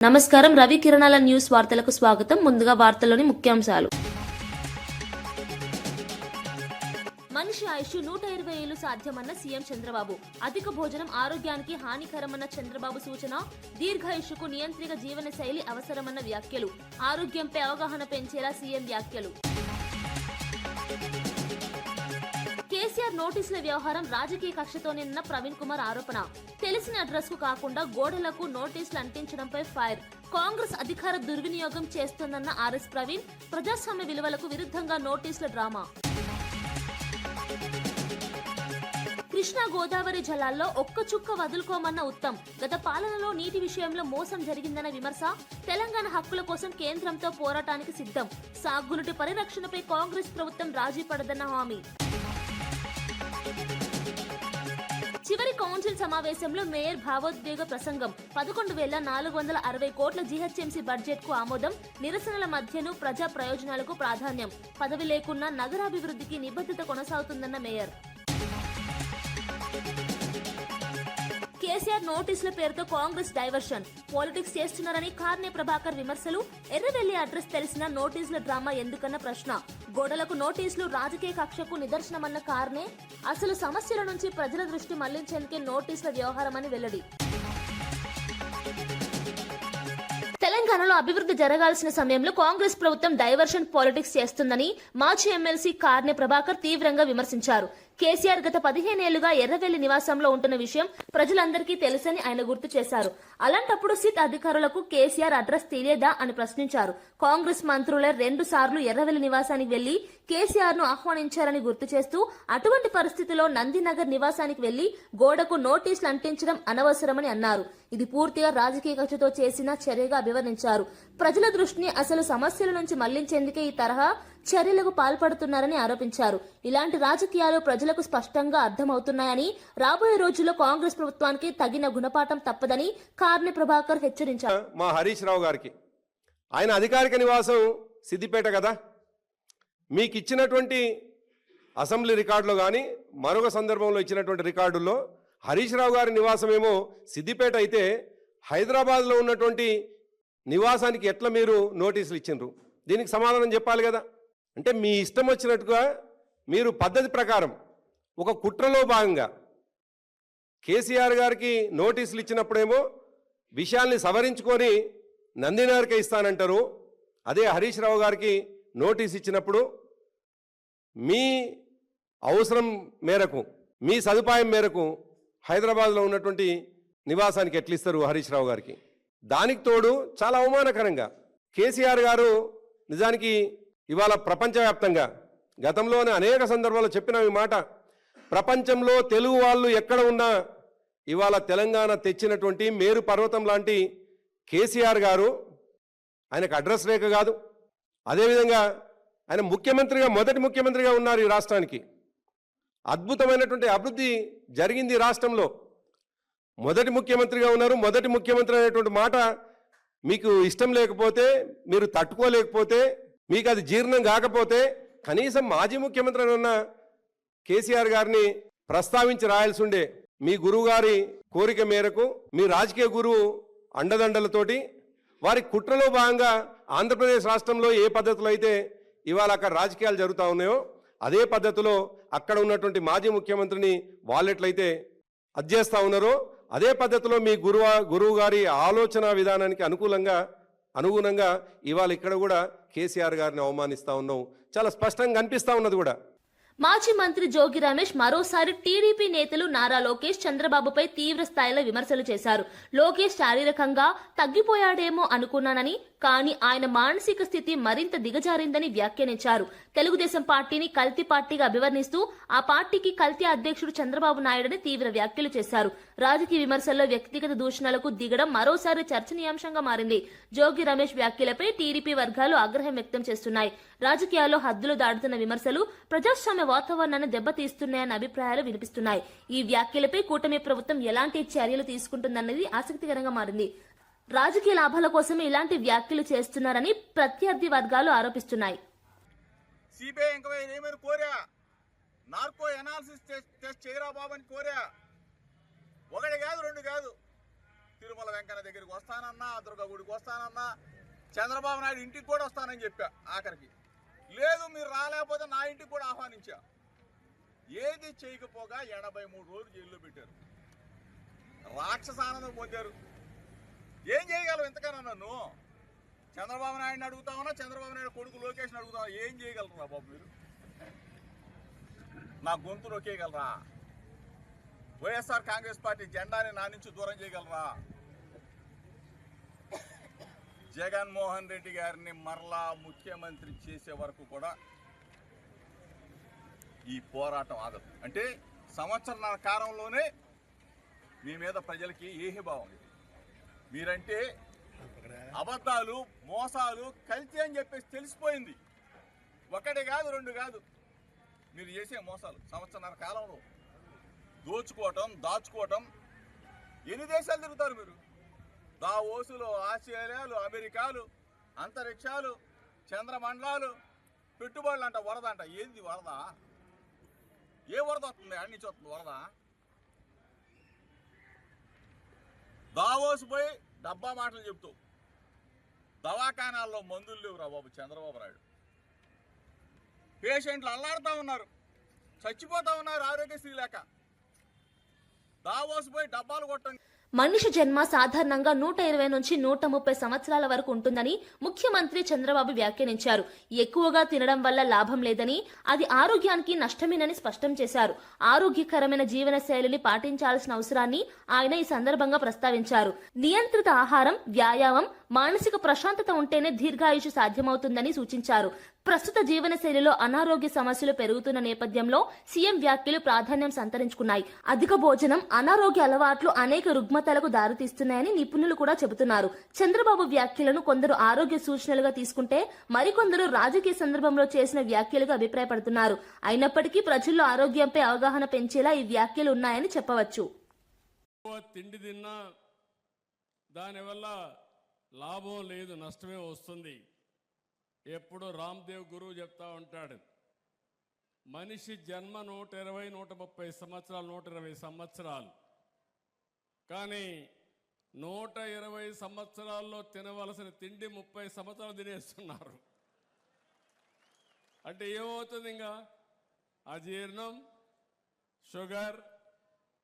నమస్కారం. రవి కిరణాల న్యూస్ వార్తలకు స్వాగతం. ముందుగా వార్తల్లోని ముఖ్యాంశాలు. మనిషి ఆయుష్ 120 ఏళ్లు సాధ్యమన్న సీఎం చంద్రబాబు. అధిక భోజనం ఆరోగ్యానికి హానికరమన్న చంద్రబాబు సూచన. దీర్ఘాయుష్కు నియంత్రిత జీవన శైలి అవసరమన్న వ్యాఖ్యలు. ఆరోగ్యంపై అవగాహన పెంచేలా సీఎం వ్యాఖ్యలు. కేసీఆర్ నోటీసుల వ్యవహారం రాజకీయ కక్షతోనేనన్న ప్రవీణ్ కుమార్ ఆరోపణ. తెలిసిన అడ్రస్ కు కాకుండా గోడలకు నోటీసులు అంటించడంపై ఫైర్. కాంగ్రెస్ అధికార దుర్వినియోగం చేస్తోందన్న ఆర్ఎస్ ప్రవీణ్. ప్రజాస్వామ్య విలువలకు విరుద్ధంగా నోటీసుల డ్రామా. కృష్ణా గోదావరి జలాల్లో ఒక్క చుక్క వదులుకోమన్న ఉత్తమ్. గత పాలనలో నీటి విషయంలో మోసం జరిగిందన్న విమర్శ. తెలంగాణ హక్కుల కోసం కేంద్రంతో పోరాటానికి సిద్ధం. సాగునీటి పరిరక్షణపై కాంగ్రెస్ ప్రభుత్వం రాజీ పడదన్న హామీ. చివరి కౌన్సిల్ సమావేశంలో మేయర్ భావోద్వేగ ప్రసంగం. 11,460 కోట్ల జీహెచ్ఎంసీ బడ్జెట్ కు ఆమోదం. నిరసనల మధ్యను ప్రజా ప్రయోజనాలకు ప్రాధాన్యం. పదవి లేకున్నా నగరాభివృద్ధికి నిబద్ధత కొనసాగుతుందన్న మేయర్. కేసీఆర్ నోటీసుల పేరుతో కాంగ్రెస్ డైవర్షన్. పాలిటిక్స్ చేస్తున్నారని కార్నే ప్రభాకర్ విమర్శలు. ఎర్రవెల్లి అడ్రస్ తెలిసిన నోటీసుల డ్రామా ఎందుకన్న ప్రశ్న. గోడలకు నోటీసులు రాజకీయ కక్షకు నిదర్శనమన్న కార్నే. అసలు సమస్యల నుంచి ప్రజల దృష్టి మళ్లించేందుకే నోటీసుల వ్యవహారమని వెల్లడి. తెలంగాణలో అభివృద్ధి జరగాల్సిన సమయంలో కాంగ్రెస్ ప్రభుత్వం డైవర్షన్ పాలిటిక్స్ చేస్తుందని మాజీ ఎమ్మెల్సీ కార్నే ప్రభాకర్ తీవ్రంగా విమర్శించారు. కేసీఆర్ గత 15 ఏళ్లుగా ఎర్రవెల్లి నివాసంలో ఉంటున్న విషయం ప్రజలందరికీ తెలుసని ఆయన గుర్తు చేశారు. అలాంటప్పుడు సిట్ అధికారులకు కేసీఆర్ అడ్రస్ తెలియదా అని ప్రశ్నించారు. కాంగ్రెస్ మంత్రులే 2 సార్లు ఎర్రవెల్లి నివాసానికి వెళ్లి కేసీఆర్ ను ఆహ్వానించారని గుర్తు చేస్తూ అటువంటి పరిస్థితిలో నందినగర్ నివాసానికి వెళ్లి గోడకు నోటీసులు అంటించడం అనవసరమని అన్నారు. ఇది పూర్తిగా రాజకీయ కక్షతో చేసిన చర్యగా అభివర్ణించారు. ప్రజల దృష్టిని అసలు సమస్యల నుంచి మళ్లించేందుకే ఈ తరహా చర్యలకు పాల్పడుతున్నారని ఆరోపించారు. ఇలాంటి రాజకీయాలు ప్రజలకు స్పష్టంగా అర్థమవుతున్నాయని, రాబోయే రోజుల్లో కాంగ్రెస్ ప్రభుత్వానికి తగిన గుణపాఠం తప్పదని కార్నే ప్రభాకర్ హెచ్చరించారు. మా హరీష్ రావు గారికి ఆయన అధికారిక నివాసం సిద్దిపేట కదా, మీకు ఇచ్చినటువంటి అసెంబ్లీ రికార్డులో కానీ మరొక సందర్భంలో ఇచ్చినటువంటి రికార్డుల్లో హరీష్ రావు గారి నివాసం ఏమో సిద్దిపేట అయితే హైదరాబాద్లో ఉన్నటువంటి నివాసానికి ఎట్లా మీరు నోటీసులు ఇచ్చిండ్రు? దీనికి సమాధానం చెప్పాలి కదా. అంటే మీ ఇష్టం వచ్చినట్టుగా మీరు పద్ధతి ప్రకారం ఒక కుట్రలో భాగంగా కేసీఆర్ గారికి నోటీసులు ఇచ్చినప్పుడేమో విషయాల్ని సవరించుకొని నందినగర్కి ఇస్తానంటారు. అదే హరీష్ రావు గారికి నోటీస్ ఇచ్చినప్పుడు మీ అవసరం మేరకు, మీ సదుపాయం మేరకు హైదరాబాద్లో ఉన్నటువంటి నివాసానికి ఎట్లిస్తారు హరీష్ రావు గారికి? దానికి తోడు చాలా అవమానకరంగా కేసీఆర్ గారు నిజానికి ఇవాళ ప్రపంచవ్యాప్తంగా గతంలోనే అనేక సందర్భాల్లో చెప్పిన ఈ మాట, ప్రపంచంలో తెలుగు వాళ్ళు ఎక్కడ ఉన్నా ఇవాళ తెలంగాణ తెచ్చినటువంటి మేరు పర్వతం లాంటి కేసీఆర్ గారు, ఆయనకు అడ్రస్ లేక కాదు, అదేవిధంగా ఆయన ముఖ్యమంత్రిగా మొదటి ముఖ్యమంత్రిగా ఉన్నారు ఈ రాష్ట్రానికి. అద్భుతమైనటువంటి అభివృద్ధి జరిగింది ఈ రాష్ట్రంలో. మొదటి ముఖ్యమంత్రిగా ఉన్నారు. మొదటి ముఖ్యమంత్రి అనేటువంటి మాట మీకు ఇష్టం లేకపోతే, మీరు తట్టుకోలేకపోతే, మీకు అది జీర్ణం కాకపోతే కనీసం మాజీ ముఖ్యమంత్రి ఉన్న కేసీఆర్ గారిని ప్రస్తావించి రాయాల్సి ఉండే. మీ గురువు గారి కోరిక మేరకు, మీ రాజకీయ గురువు అండదండలతోటి వారి కుట్రలో భాగంగా ఆంధ్రప్రదేశ్ రాష్ట్రంలో ఏ పద్ధతిలో అయితే ఇవాళ అక్కడ రాజకీయాలు జరుగుతూ ఉన్నాయో అదే పద్ధతిలో అక్కడ ఉన్నటువంటి మాజీ ముఖ్యమంత్రిని వాళ్ళెట్లయితే అధ్యేస్తూ ఉన్నారో అదే పద్ధతిలో మీ గురువు గారి ఆలోచన విధానానికి అనుగుణంగా ఇవాళ ఇక్కడ కూడా కేసీఆర్ గారిని అవమానిస్తూ ఉన్నాం. చాలా స్పష్టంగా కనిపిస్తూ ఉన్నది కూడా. మాజీ మంత్రి జోగి రమేష్ మరోసారి టీడీపీ నేతలు నారా లోకేష్, చంద్రబాబుపై తీవ్ర స్థాయిలో విమర్శలు చేశారు. లోకేష్ శారీరకంగా తగ్గిపోయాడేమో అనుకున్నానని, కానీ ఆయన మానసిక స్థితి మరింత దిగజారిందని వ్యాఖ్యానించారు. తెలుగుదేశం పార్టీని కల్తీ పార్టీగా అభివర్ణిస్తూ ఆ పార్టీకి కల్తీ అధ్యక్షుడు చంద్రబాబు నాయుడని తీవ్ర వ్యాఖ్యలు చేశారు. రాజకీయ విమర్శల్లో వ్యక్తిగత దూషణలకు దిగడం మరోసారి చర్చనీయాంశంగా మారింది. జోగి రమేష్ వ్యాఖ్యలపై టీడీపీ వర్గాలు ఆగ్రహం వ్యక్తం చేస్తున్నాయి. రాజకీయాల్లో హద్దులు దాటుతున్న విమర్శలు ప్రజాస్వామ్య వాతావరణాన్ని దెబ్బతీస్తున్నాయన్న అభిప్రాయాలు వినిపిస్తున్నాయి. ఈ వ్యాఖ్యలపై కూటమి ప్రభుత్వం ఎలాంటి చర్యలు తీసుకుంటుందన్నది ఆసక్తికరంగా మారింది. రాజకీయ లాభాల కోసమే ఇలాంటి వ్యాఖ్యలు చేస్తున్నారని ప్రత్యర్థి వర్గాలు ఆరోపిస్తున్నాయి. సిబిఐ ఎంక్వైరీ ఏమని కోరా, నార్కో ఎనాలిసిస్ టెస్ట్ చేయరా బాబు అని కోరా. ఒకటి కాదు, రెండు కాదు, తిరుమల వెంకన్న దగ్గరికి వస్తానన్నా, దుర్గా గుడికి వస్తానన్నా, చంద్రబాబు నాయుడు ఇంటికి కూడా వస్తానని చెప్పా. ఆఖరికి లేదు మీరు రాలేకపోతే నా ఇంటికి కూడా ఆహ్వానించా. ఏది చేయకపోగా 83 రోజులు జైల్లో పెట్టారు. రాక్షసానందం పొందారు. ఏం చేయగలవు ఇంతకన్నా? నన్ను చంద్రబాబు నాయుడిని అడుగుతామన్నా, చంద్రబాబు నాయుడు కొడుకు లోకేష్ని అడుగుతామా? ఏం చేయగలరా బాబు మీరు? నా గొంతు నొక్కేయగలరా? వైఎస్ఆర్ కాంగ్రెస్ పార్టీ జెండాని నా నుంచి దూరం చేయగలరా? జగన్మోహన్ రెడ్డి గారిని మరలా ముఖ్యమంత్రి చేసే వరకు కూడా ఈ పోరాటం ఆగదు. అంటే సంవత్సరాల కాలంలోనే మీ మీద ప్రజలకి ఏహీభావం లేదు. మీరంటే అబద్ధాలు, మోసాలు, కల్తీ అని చెప్పేసి తెలిసిపోయింది. ఒకటి కాదు, రెండు కాదు, మీరు చేసే మోసాలు సంవత్సరాల కాలంలో దోచుకోవటం, దాచుకోవటం. ఎన్ని దేశాలు తిరుగుతారు మీరు? దావోసులు, ఆస్ట్రేలియాలు, అమెరికాలు, అంతరిక్షాలు, చంద్రమండలాలు, పెట్టుబడులు అంట, వరద అంట. ఏంది వరద? ఏ వరద వస్తుంది? అన్ని నుంచి వస్తుంది వరద. దావోసు పోయి డబ్బా మాటలు చెప్తూ దవాఖానాల్లో మందులు లేవురా బాబు చంద్రబాబు నాయుడు. పేషెంట్లు అల్లాడుతూ ఉన్నారు, చచ్చిపోతూ ఉన్నారు ఆరోగ్యశ్రీ లేక. దావోసు పోయి డబ్బాలు కొట్టండి. మనిషి జన్మ సాధారణంగా 120 నుంచి 130 సంవత్సరాల వరకు ఉంటుందని ముఖ్యమంత్రి చంద్రబాబు వ్యాఖ్యానించారు. ఎక్కువగా తినడం వల్ల లాభం లేదని, అది ఆరోగ్యానికి నష్టమేనని స్పష్టం చేశారు. ఆరోగ్యకరమైన జీవన శైలిని పాటించాల్సిన అవసరాన్ని ఆయన ఈ సందర్భంగా ప్రస్తావించారు. నియంత్రిత ఆహారం, వ్యాయామం, మానసిక ప్రశాంతత ఉంటేనే దీర్ఘాయుషు సాధ్యమవుతుందని సూచించారు. ప్రస్తుత జీవన శైలిలో అనారోగ్య సమస్యలు పెరుగుతున్న నేపథ్యంలో సీఎం వ్యాఖ్యలు ప్రాధాన్యం సంతరించుకున్నాయి. అధిక భోజనం, అనారోగ్య అలవాట్లు అనేక రుగ్మతలకు దారితీస్తున్నాయని నిపుణులు కూడా చెబుతున్నారు. చంద్రబాబు వ్యాఖ్యలను కొందరు ఆరోగ్య సూచనలుగా తీసుకుంటే, మరికొందరు రాజకీయ సందర్భంలో చేసిన వ్యాఖ్యలుగా అభిప్రాయపడుతున్నారు. అయినప్పటికీ ప్రజల్లో ఆరోగ్యంపై అవగాహన పెంచేలా ఈ వ్యాఖ్యలు ఉన్నాయని చెప్పవచ్చు. తిండి తిన్నా దానివల్ల లాభం లేదు, నష్టమే వస్తుంది. ఎప్పుడు రామ్దేవ్ గురువు చెప్తా ఉంటాడు, మనిషి జన్మ 120, 130 సంవత్సరాలు, 120 సంవత్సరాలు. కానీ 120 సంవత్సరాల్లో తినవలసిన తిండి 30 సంవత్సరాలు తినేస్తున్నారు. అంటే ఏమవుతుంది? ఇంకా అజీర్ణం, షుగర్,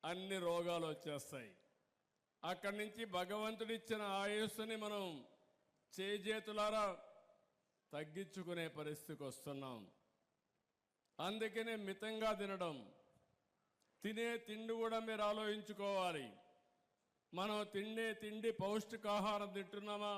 అన్ని రోగాలు వచ్చేస్తాయి. అక్కడి నుంచి భగవంతుడిచ్చిన ఆయుస్సుని మనం చేజేతులారా తగ్గించుకునే పరిస్థితికి వస్తున్నాం. అందుకనే మితంగా తినడం. తినే తిండి కూడా మీరు ఆలోచించుకోవాలి. మనం తిండే తిండి పౌష్టికాహారం తింటున్నామా?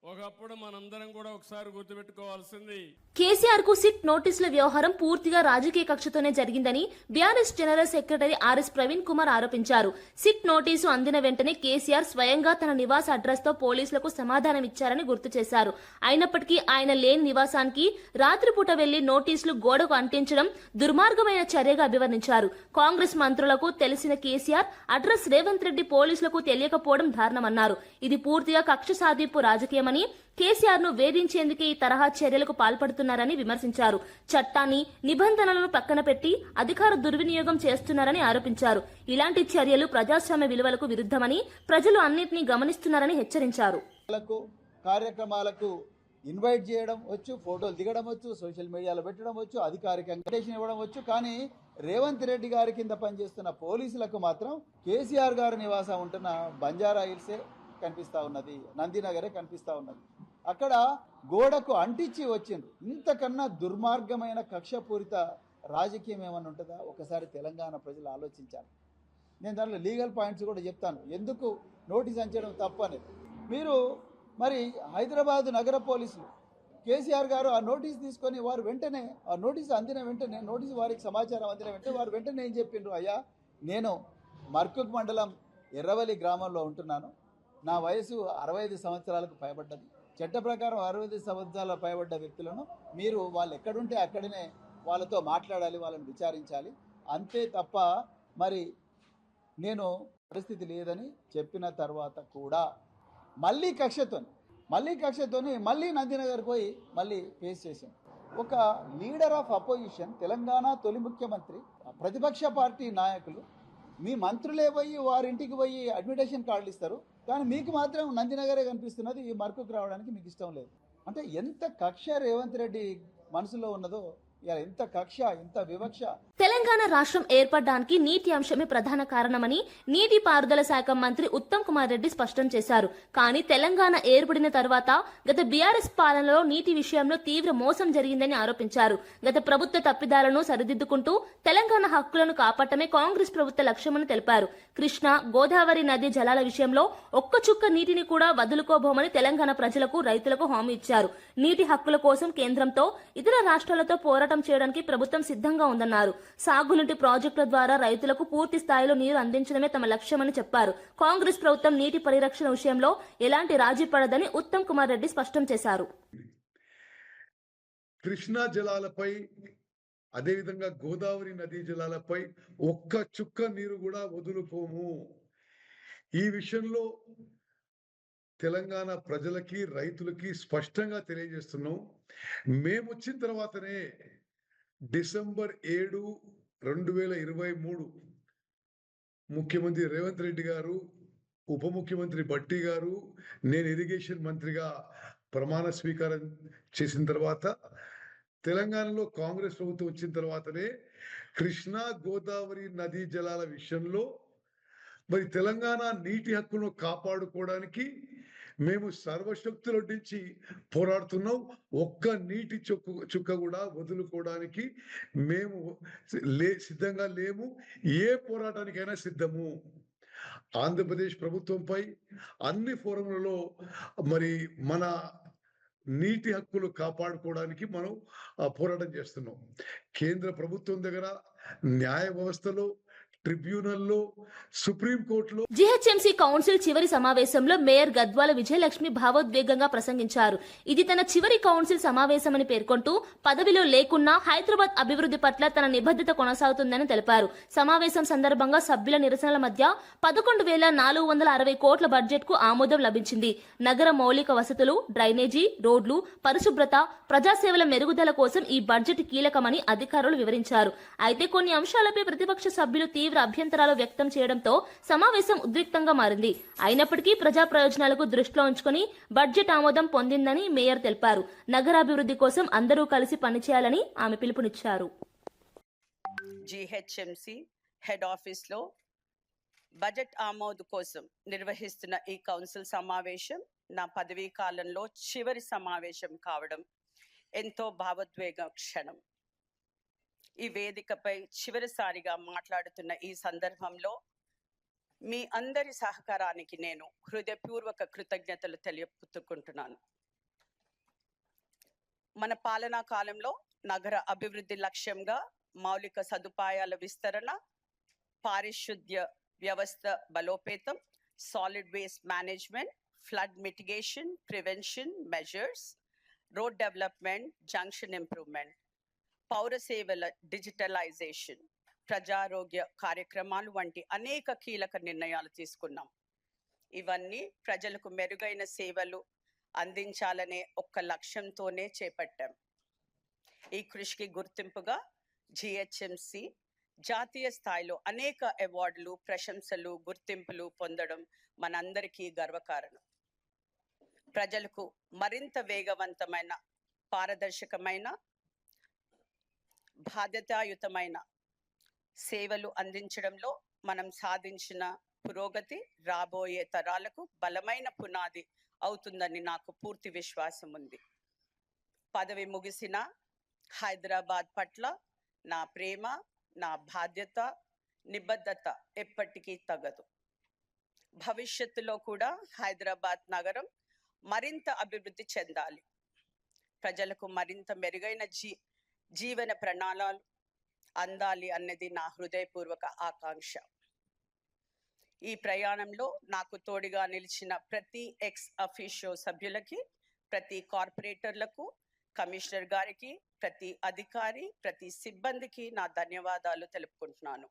ఒకప్పుడు మనందరం కూడా ఒకసారి గుర్తుపెట్టుకోవాల్సింది, కేసీఆర్ కు సిట్ నోటీసుల వ్యవహారం పూర్తిగా రాజకీయ కక్షతోనే జరిగిందని BRS general secretary R S Praveen Kumar ఆరోపించారు. సిట్ నోటీసు అందిన వెంటనే కేసీఆర్ స్వయంగా తన నివాస అడ్రస్ తో పోలీసులకు సమాధానం ఇచ్చారని గుర్తు చేశారు. అయినప్పటికీ ఆయన లేని నివాసానికి రాత్రిపూట వెళ్లి నోటీసులు గోడకు అంటించడం దుర్మార్గమైన చర్యగా అభివర్ణించారు. కాంగ్రెస్ మంత్రులకు తెలిసిన కేసీఆర్ అడ్రస్ రేవంత్ రెడ్డి పోలీసులకు తెలియకపోవడం దారుణమన్నారు. ఇది పూర్తిగా కక్ష సాధింపు రాజకీయమని, కేసీఆర్ ను వేధించేందుకే ఈ తరహా చర్యలకు పాల్పడుతున్నారని విమర్శించారు. చట్టాన్ని, నిబంధనలను పక్కన పెట్టి అధికార దుర్వినియోగం చేస్తున్నారని ఆరోపించారు. ఇలాంటి చర్యలు ప్రజాస్వామ్య విలువలకు విరుద్ధమని, ప్రజలు అన్నింటినీ గమనిస్తున్నారని హెచ్చరించారు. కార్యక్రమాలకు ఇన్వైట్ చేయడం వచ్చు, ఫోటోలు దిగడం వచ్చు, సోషల్ మీడియాలో పెట్టడం వచ్చు, అధికారికంగా ఇన్విటేషన్ ఇవ్వడం వచ్చు. కానీ రేవంత్ రెడ్డి గారి కింద పనిచేస్తున్న పోలీసులకు మాత్రం కేసీఆర్ గారి నివాసం ఉంటున్న బంజారా హిల్సే కనిపిస్తూ ఉన్నది, నందినగరే కనిపిస్తూ ఉన్నది. అక్కడ గోడకు అంటించి వచ్చిండ్రు. ఇంతకన్నా దుర్మార్గమైన కక్షపూరిత రాజకీయం ఏమన్నా ఉంటుందా? ఒకసారి తెలంగాణ ప్రజలు ఆలోచించాలి. నేను దాంట్లో లీగల్ పాయింట్స్ కూడా చెప్తాను, ఎందుకు నోటీస్ అంచడం తప్పు అనేది. మీరు మరి హైదరాబాద్ నగర పోలీసులు కేసీఆర్ గారు ఆ నోటీస్ తీసుకొని వారు వెంటనే, ఆ నోటీసు అందిన వెంటనే, నోటీసు వారికి సమాచారం అందిన వెంటనే వారు వెంటనే ఏం చెప్పిండ్రు? అయ్యా, నేను మర్కుక్ మండలం ఎర్రవల్లి గ్రామంలో ఉంటున్నాను, నా వయసు 65 సంవత్సరాలకు పైబడ్డది. చట్ట ప్రకారం 65 సంవత్సరాల పైబడ్డ వ్యక్తులను మీరు వాళ్ళు ఎక్కడుంటే అక్కడనే వాళ్ళతో మాట్లాడాలి, వాళ్ళని విచారించాలి, అంతే తప్ప మరి నేను పరిస్థితి లేదని చెప్పిన తర్వాత కూడా మళ్ళీ కక్షతోని మళ్ళీ నందినగర్ పోయి మళ్ళీ ఫేస్ చేశాను. ఒక లీడర్ ఆఫ్ అపోజిషన్, తెలంగాణ తొలి ముఖ్యమంత్రి, ప్రతిపక్ష పార్టీ నాయకులు మీ మంత్రులే పోయి వారింటికి పోయి అడ్మిటేషన్ కార్డులు ఇస్తారు, కానీ మీకు మాత్రం నందినగరే కనిపిస్తున్నది. ఈ మార్కుకు రావడానికి మీకు ఇష్టం లేదు. అంటే ఎంత కక్ష రేవంత్ రెడ్డి మనసులో ఉన్నదో, ఇలా ఎంత కక్ష, ఎంత వివక్ష. తెలంగాణ రాష్ట్రం ఏర్పడడానికి నీటి అంశమే ప్రధాన కారణమని నీటిపారుదల శాఖ మంత్రి ఉత్తమ్ కుమార్ రెడ్డి స్పష్టం చేశారు. కానీ తెలంగాణ ఏర్పడిన తర్వాత గత బీఆర్ఎస్ పాలనలో నీటి విషయంలో తీవ్ర మోసం జరిగిందని ఆరోపించారు. గత ప్రభుత్వ తప్పిదాలను సరిదిద్దుకుంటూ తెలంగాణ హక్కులను కాపాడటమే కాంగ్రెస్ ప్రభుత్వ లక్ష్యమని తెలిపారు. కృష్ణా, గోదావరి నది జలాల విషయంలో ఒక్క చుక్క నీటిని కూడా వదులుకోబోమని తెలంగాణ ప్రజలకు, రైతులకు హామీ ఇచ్చారు. నీటి హక్కుల కోసం కేంద్రంతో, ఇతర రాష్ట్రాలతో పోరాటం చేయడానికి ప్రభుత్వం సిద్ధంగా ఉందన్నారు. సాగునీటి ప్రాజెక్టుల ద్వారా రైతులకు పూర్తి స్థాయిలో నీరు అందించడమే తమ లక్ష్యమని చెప్పారు. కాంగ్రెస్ ప్రభుత్వం నీటి పరిరక్షణ విషయంలో ఎలాంటి రాజీ పడదని ఉత్తమ్ కుమార్ రెడ్డి స్పష్టం చేశారు. కృష్ణా జలాలపై, అదేవిధంగా గోదావరి నదీ జలాలపై ఒక్క చుక్క నీరు కూడా వదులుకోము. ఈ విషయంలో తెలంగాణ ప్రజలకి, రైతులకి స్పష్టంగా తెలియజేస్తున్నాం. మేము వచ్చిన తర్వాతనే డిసెంబర్ 7, 2023 ముఖ్యమంత్రి రేవంత్ రెడ్డి గారు, ఉప ముఖ్యమంత్రి భట్టి గారు, నేను ఇరిగేషన్ మంత్రిగా ప్రమాణ స్వీకారం చేసిన తర్వాత, తెలంగాణలో కాంగ్రెస్ ప్రభుత్వం వచ్చిన తర్వాతనే కృష్ణా, గోదావరి నదీ జలాల విషయంలో మరి తెలంగాణ నీటి హక్కును కాపాడుకోవడానికి మేము సర్వశక్తులొడ్డించి పోరాడుతున్నాం. ఒక్క నీటి చుక్క కూడా వదులుకోవడానికి మేము సిద్ధంగా లేము. ఏ పోరాటానికైనా సిద్ధము. ఆంధ్రప్రదేశ్ ప్రభుత్వంపై అన్ని ఫోరంలలో మరి మన నీటి హక్కులు కాపాడుకోవడానికి మనం పోరాటం చేస్తున్నాం. కేంద్ర ప్రభుత్వం దగ్గర, న్యాయ వ్యవస్థలో, ట్రిబ్యునల్లో, సుప్రీంకోర్టులో. జీహెచ్ఎంసీ కౌన్సిల్ చివరి సమావేశంలో మేయర్ గద్వాల విజయలక్ష్మి భావోద్వేగంగా ప్రసంగించారు. ఇది తన చివరి కౌన్సిల్ సమావేశమని పేర్కొంటూ పదవిలో లేకున్నా హైదరాబాద్ అభివృద్ధి పట్ల తన నిబద్ధత కొనసాగుతుందని తెలిపారు. సమావేశం సందర్భంగా సభ్యుల నిరసనల మధ్య 11,460 కోట్ల బడ్జెట్ కు ఆమోదం లభించింది. నగర మౌలిక వసతులు, డ్రైనేజీ, రోడ్లు, పరిశుభ్రత, ప్రజాసేవల మెరుగుదల కోసం ఈ బడ్జెట్ కీలకమని అధికారులు వివరించారు. అయితే కొన్ని అంశాలపై ప్రతిపక్ష సభ్యులు తీవ్ర అభ్యంతరాలు వ్యక్తం చేయడంతో సమావేశం ఉద్రిక్తంగా మారింది. అయినప్పటికీ ప్రజా ప్రయోజనాలకు దృష్టిలో ఉంచుకుని బడ్జెట్ ఆమోదం పొందిందని మేయర్ తెలిపారు. నగరాభివృద్ధి కోసం అందరూ కలిసి పనిచేయాలని ఆమె పిలుపునిచ్చారు. జీహెచ్ఎంసీ హెడ్ ఆఫీస్ లో బడ్జెట్ ఆమోదు కోసం నిర్వహిస్తున్న ఈ కౌన్సిల్ సమావేశం నా పదవీ కాలంలో చివరి సమావేశం కావడం ఎంతో భావోద్వేగ క్షణం. ఈ వేదికపై చివరిసారిగా మాట్లాడుతున్న ఈ సందర్భంలో మీ అందరి సహకారానికి నేను హృదయపూర్వక కృతజ్ఞతలు తెలియపుచ్చుకుంటున్నాను. మన పాలనా కాలంలో నగర అభివృద్ధి లక్ష్యంగా మౌలిక సదుపాయాల విస్తరణ, పారిశుద్ధ్య వ్యవస్థ బలోపేతం, solid waste management, flood mitigation, prevention measures, road development, junction improvement, పౌర సేవల డిజిటలైజేషన్, ప్రజారోగ్య కార్యక్రమాలు వంటి అనేక కీలక నిర్ణయాలు తీసుకున్నాం. ఇవన్నీ ప్రజలకు మెరుగైన సేవలు అందించాలనే ఒక్క లక్ష్యంతోనే చేపట్టాం. ఈ కృషికి గుర్తింపుగా జిహెచ్ఎంసి జాతీయ స్థాయిలో అనేక అవార్డులు, ప్రశంసలు, గుర్తింపులు పొందడం మనందరికీ గర్వకారణం. ప్రజలకు మరింత వేగవంతమైన, పారదర్శకమైన, బాధ్యతాయుతమైన సేవలు అందించడంలో మనం సాధించిన పురోగతి రాబోయే తరాలకు బలమైన పునాది అవుతుందని నాకు పూర్తి విశ్వాసం ఉంది. పదవి ముగిసిన హైదరాబాద్ పట్ల నా ప్రేమ, నా బాధ్యత, నిబద్ధత ఎప్పటికీ తగ్గదు. భవిష్యత్తులో కూడా హైదరాబాద్ నగరం మరింత అభివృద్ధి చెందాలి. ప్రజలకు మరింత మెరుగైన జీవన ప్రణాళికలు అందాలి అన్నది నా హృదయపూర్వక ఆకాంక్ష. ఈ ప్రయాణంలో నాకు తోడుగా నిలిచిన ప్రతి ఎక్స్ అఫీషియో సభ్యులకి, ప్రతి కార్పొరేటర్లకు, కమిషనర్ గారికి, ప్రతి అధికారి, ప్రతి సిబ్బందికి నా ధన్యవాదాలు తెలుపుకుంటున్నాను.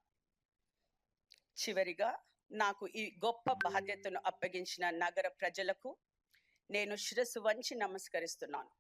చివరిగా నాకు ఈ గొప్ప బాధ్యతను అప్పగించిన నగర ప్రజలకు నేను శిరస్సు వంచి నమస్కరిస్తున్నాను.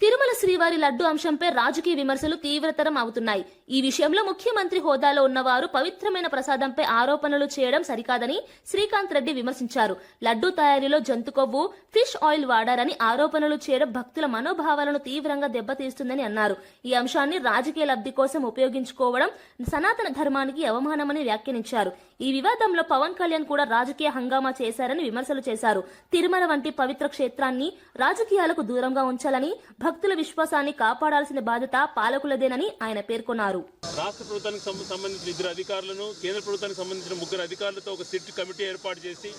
తిరుమల శ్రీవారి లడ్డు అంశంపై రాజకీయ విమర్శలు తీవ్రతరం అవుతున్నాయి. ఈ విషయంలో ముఖ్యమంత్రి హోదాలో ఉన్నవారు పవిత్రమైన ప్రసాదంపై ఆరోపణలు చేయడం సరికాదని శ్రీకాంత్ రెడ్డి విమర్శించారు. లడ్డు తయారీలో జంతు కొవ్వు, ఫిష్ ఆయిల్ వాడారని ఆరోపణలు చేయడం భక్తుల మనోభావాలను తీవ్రంగా దెబ్బతీస్తుందని అన్నారు. ఈ అంశాన్ని రాజకీయ లబ్ధి కోసం ఉపయోగించుకోవడం సనాతన ధర్మానికి అవమానమని వ్యాఖ్యానించారు. ఈ వివాదంలో పవన్ కళ్యాణ్ కూడా రాజకీయ హంగామా చేశారని విమర్శలు చేశారు. తిరుమల వంటి పవిత్ర క్షేత్రాన్ని రాజకీయాలకు దూరంగా ఉంచాలని, భక్తుల విశ్వాసాన్ని కాపాడాల్సిన బాధ్యత పాలకులదేనని ఆయన పేర్కొన్నారు. రాష్ట్ర ప్రభుత్వానికి సంబంధించిన 2 అధికారులను, కేంద్ర ప్రభుత్వానికి సంబంధించిన 3 అధికారులతో ఒక సిట్ కమిటీ ఏర్పాటు చేసి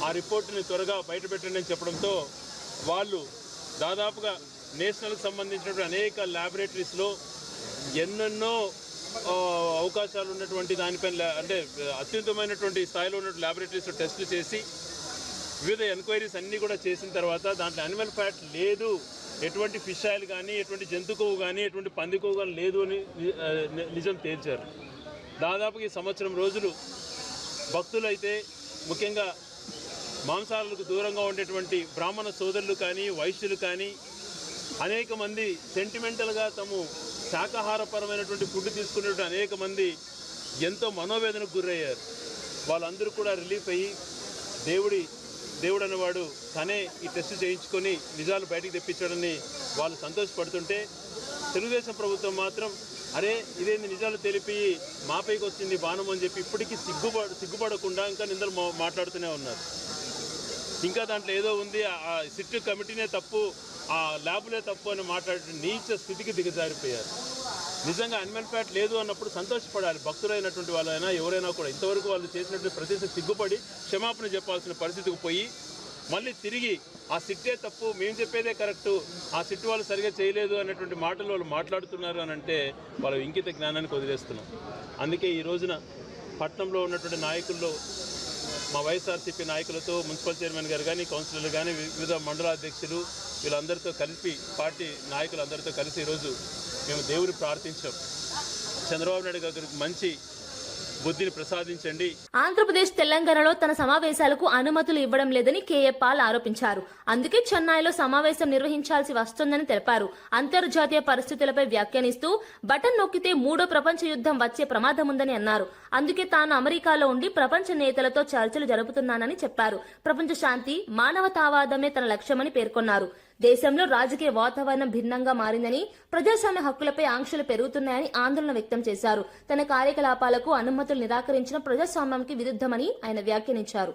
ఆ రిపోర్టుని త్వరగా బయటపెట్టండి అని చెప్పడంతో వాళ్ళు దాదాపుగా నేషనల్కి సంబంధించినటువంటి అనేక ల్యాబొరేటరీస్లో ఎన్నెన్నో అవకాశాలు ఉన్నటువంటి దానిపైన, అంటే అత్యుత్తమైనటువంటి స్థాయిలో ఉన్నటువంటి ల్యాబొరేటరీస్లో టెస్టులు చేసి వివిధ ఎంక్వైరీస్ అన్నీ కూడా చేసిన తర్వాత దాంట్లో యానిమల్ ఫ్యాట్ లేదు, ఎటువంటి ఫిష్ ఆయిల్ కానీ, ఎటువంటి జంతు కొవ్వు కానీ, ఎటువంటి పంది కొవ్వు కానీ లేదు అని నిజం తేల్చారు. దాదాపుగా ఈ సంవత్సరం రోజులు భక్తులైతే, ముఖ్యంగా మాంసాలకు దూరంగా ఉండేటువంటి బ్రాహ్మణ సోదరులు కానీ, వైశ్యులు కానీ, అనేక మంది సెంటిమెంటల్గా తాము శాకాహారపరమైనటువంటి ఫుడ్ తీసుకునేటువంటి అనేక మంది ఎంతో మనోవేదనకు గురయ్యారు. వాళ్ళందరూ కూడా రిలీఫ్ అయ్యి దేవుడు అనేవాడు తనే ఈ టెస్ట్ చేయించుకొని నిజాలు బయటికి తెప్పించడాన్ని వాళ్ళు సంతోషపడుతుంటే, తెలుగుదేశం ప్రభుత్వం మాత్రం అరే ఇదేంది నిజాలు తెలిపి మాపైకి వచ్చింది బాణం అని చెప్పి ఇప్పటికీ సిగ్గుపడకుండా ఇంకా నిందలు మాట్లాడుతూనే ఉన్నారు. ఇంకా దాంట్లో ఏదో ఉంది, ఆ సిట్ కమిటీనే తప్పు, ఆ ల్యాబులే తప్పు అని మాట్లాడే నీచ స్థితికి దిగజారిపోయారు. నిజంగా యానిమల్ ఫ్యాట్ లేదు అన్నప్పుడు సంతోషపడాలి. భక్తులైనటువంటి వాళ్ళైనా ఎవరైనా కూడా ఇంతవరకు వాళ్ళు చేసినటువంటి ప్రతిదీ సిగ్గుపడి క్షమాపణ చెప్పాల్సిన పరిస్థితికి పోయి మళ్ళీ తిరిగి ఆ సిట్టే తప్పు, మేము చెప్పేదే కరెక్టు, ఆ సిట్ వాళ్ళు సరిగా చేయలేదు అనేటువంటి మాటలు వాళ్ళు మాట్లాడుతున్నారు అని అంటే వాళ్ళ ఇంకిత జ్ఞానానికి వదిలేస్తున్నాం. అందుకే ఈ రోజున పట్టణంలో ఉన్నటువంటి నాయకుల్లో మా వైఎస్ఆర్సీపీ నాయకులతో, మున్సిపల్ చైర్మన్ గారు కానీ, కౌన్సిలర్లు కానీ, వివిధ మండలాధ్యక్షులు వీళ్ళందరితో కలిపి, పార్టీ నాయకులందరితో కలిసి ఈరోజు మేము దేవుని ప్రార్థించాం. చంద్రబాబు నాయుడు గారికి మంచి బుద్ధిని ప్రసాదించండి. ఆంధ్రప్రదేశ్, తెలంగాణలో తన సమావేశాలకు అనుమతులు ఇవ్వడం లేదని కేఏ పాల్ ఆరోపించారు. అందుకే చెన్నైలో సమావేశం నిర్వహించాల్సి వస్తుందని తెలిపారు. అంతర్జాతీయ పరిస్థితులపై వ్యాఖ్యానిస్తూ బటన్ నొక్కితే 3వ ప్రపంచ యుద్ధం వచ్చే ప్రమాదం ఉందని అన్నారు. అందుకే తాను అమెరికాలో ఉండి ప్రపంచ నేతలతో చర్చలు జరుపుతున్నానని చెప్పారు. ప్రపంచ శాంతి, మానవతావాదమే తన లక్ష్యమని పేర్కొన్నారు. దేశంలో రాజకీయ వాతావరణం భిన్నంగా మారిందని, ప్రజాస్వామ్య హక్కులపై ఆంక్షలు పెరుగుతున్నాయని ఆందోళన వ్యక్తం చేశారు. తన కార్యకలాపాలకు అనుమతులు నిరాకరించడం ప్రజాస్వామ్యానికి విరుద్ధమని ఆయన వ్యాఖ్యానించారు.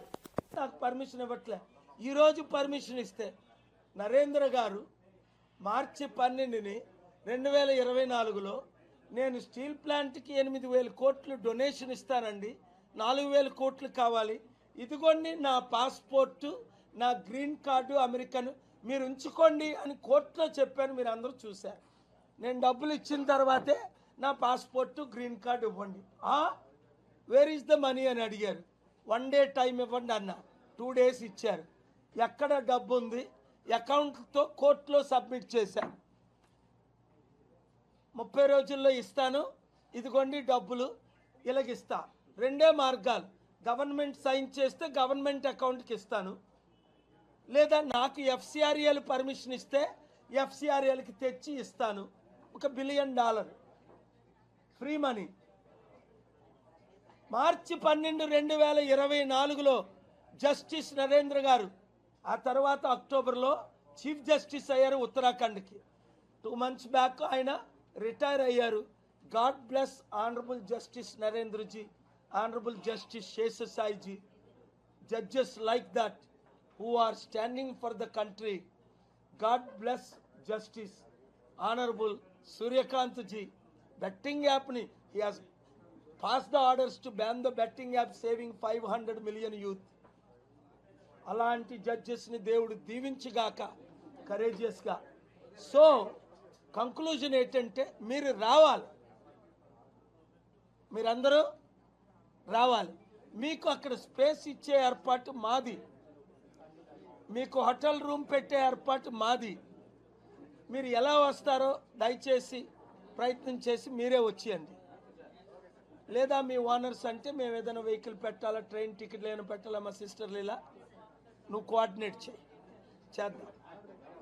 నాకు పర్మిషన్ ఇవ్వట్లే. ఈరోజు పర్మిషన్ ఇస్తే నరేంద్ర గారు మార్చి 12ని 2024లో నేను స్టీల్ ప్లాంట్కి 8,000 కోట్లు డొనేషన్ ఇస్తానండి, 4,000 కోట్లు కావాలి, ఇదిగోండి నా పాస్పోర్టు, నా గ్రీన్ కార్డు అమెరికన్, మీరు ఉంచుకోండి అని కోర్టులో చెప్పాను. మీరు అందరూ చూశారు. నేను డబ్బులు ఇచ్చిన తర్వాతే నా పాస్పోర్టు, గ్రీన్ కార్డు ఇవ్వండి. వేర్ ఈజ్ ద మనీ అని అడిగారు. 1 డే టైం ఇవ్వండి అన్న. 2 డేస్ ఇచ్చారు. ఎక్కడ డబ్బు ఉంది? అకౌంట్తో కోర్టులో సబ్మిట్ చేశాను. 30 రోజుల్లో ఇస్తాను, ఇదిగోండి డబ్బులు, ఇలాగిస్తా. 2 మార్గాలు. గవర్నమెంట్ సైన్ చేస్తే గవర్నమెంట్ అకౌంట్కి ఇస్తాను, లేదా నాకు ఎఫ్సిఆర్ఏలు పర్మిషన్ ఇస్తే ఎఫ్సిఆర్ఏలకి తెచ్చి ఇస్తాను. $1 బిలియన్ ఫ్రీ మనీ. మార్చి 12, 2024లో జస్టిస్ నరేంద్ర గారు, ఆ తర్వాత అక్టోబర్లో చీఫ్ జస్టిస్ అయ్యారు ఉత్తరాఖండ్కి. 2 months బ్యాక్ ఆయన రిటైర్ అయ్యారు. God bless honourable justice Narendra ji, honourable justice Seshasai ji, judges like that who are standing for the country. God bless Justice Honorable Suryakant ji. Betting app ni, he has passed the orders to ban the betting app, saving 500 million youth. అలాంటి జడ్జెస్ని దేవుడు దీవించగాక, కరేజియస్గా. So conclusion ఏంటంటే మీరు రావాలి, మీరందరూ రావాలి. మీకు అక్కడ space ఇచ్చే ఏర్పాటు మాది, మీకు హోటల్ రూమ్ పెట్టే ఏర్పాటు మాది. మీరు ఎలా వస్తారో దయచేసి ప్రయత్నం చేసి మీరే వచ్చేయండి. లేదా మీ ఓనర్స్ అంటే మేము ఏదైనా వెహికల్ పెట్టాలా, ట్రైన్ టికెట్లు ఏమైనా పెట్టాలా, మా సిస్టర్లు ఇలా నువ్వు కోఆర్డినేట్ చేద్దాం.